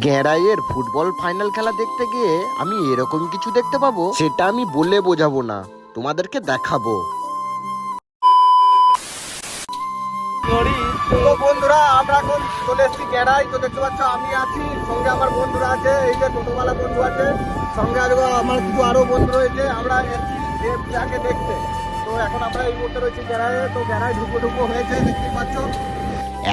গেরাইয়ের football final খেলা দেখতে গিয়ে আমি এরকম কিছু দেখতে পাবো সেটা আমি বলে বোঝাবো না, তোমাদেরকে দেখাবো। তো বন্ধুরা, আমরা এখন চলে এসেছি গেরাই। তো দেখতে পাচ্ছ আমি আছি, সঙ্গে আমার বন্ধুরা আছে, এই যে টোটোওয়ালা বন্ধু আছে, সঙ্গে আমার কিছু আরো বন্ধু রয়েছে। আমরা এসেছি দেবকে দেখতে। তো এখন আমরা এই মুহূর্তে রয়েছি গেরাইয়ে। তো গেরাই ঢুকো হয়েছে, দেখতে পাচ্ছ।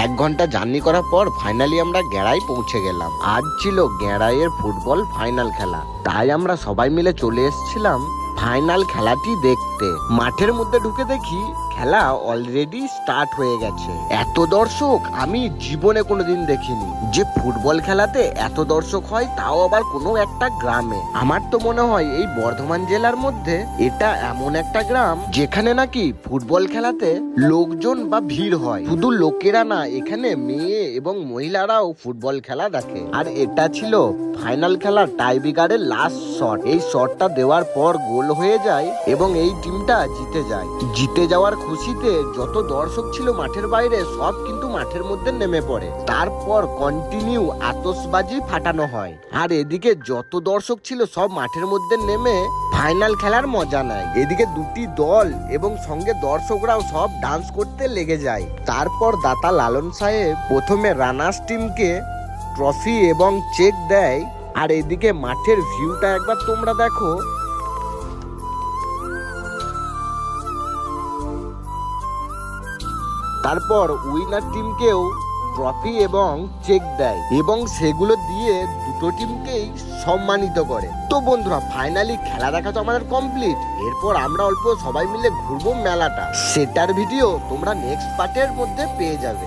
1 ঘন্টা জার্নি করার পর ফাইনালি আমরা গেরাই পৌঁছে গেলাম। আজ ছিল গেরাইয়ের ফুটবল ফাইনাল খেলা, তাই আমরা সবাই মিলে চলে এসেছিলাম ফাইনাল খেলাটি দেখতে। মাঠের মধ্যে ঢুকে দেখি খেলা অলরেডি স্টার্ট হয়ে গেছে। এত দর্শক আমি জীবনে কোনোদিন দেখিনি, যে ফুটবল খেলাতে এত দর্শক হয়, তাও আবার কোনো একটা গ্রামে। আমার তো মনে হয় এই বর্ধমান জেলার মধ্যে এটা এমন একটা গ্রাম যেখানে নাকি ফুটবল খেলাতে লোকজন বা ভিড় হয়। শুধু লোকেরা না, এখানে মেয়ে এবং মহিলারাও ফুটবল খেলা দেখে। আর এটা ছিল ফাইনাল খেলার টাইব্রেকারের লাস্ট শট। এই শটটা দেওয়ার পর গোল হয়ে যায় এবং এই টিমটা জিতে যায়। জিতে যাওয়ার খুশিতে যত দর্শক ছিল মাঠের বাইরে, সব কিন্তু মাঠের মধ্যে নেমে পড়ে। তারপর কন্টিনিউ আতশবাজি ফাটানো হয়, আর এদিকে যত দর্শক ছিল সব মাঠের মধ্যে নেমে ফাইনাল খেলার মজা নেয়। এদিকে দুটি দল এবং সঙ্গে দর্শকরাও সব ডান্স করতে লেগে যায়। তারপর দাতা লালন সাহেব প্রথমে রানার্স টিমকে ট্রফি এবং চেক দেয়। আর এদিকে মাঠের ভিউটা একবার তোমরা দেখো। তারপর উইনার টিমকেও ট্রফি এবং চেক দেয় এবং সেগুলো দিয়ে দুটো টিমকেই সম্মানিত করে। তো বন্ধুরা, ফাইনালি খেলা দেখা তো আমাদের কমপ্লিট। এরপর আমরা অল্প সবাই মিলে ঘুরবো মেলাটা। সেটার ভিডিও তোমরা নেক্সট পার্টের মধ্যে পেয়ে যাবে।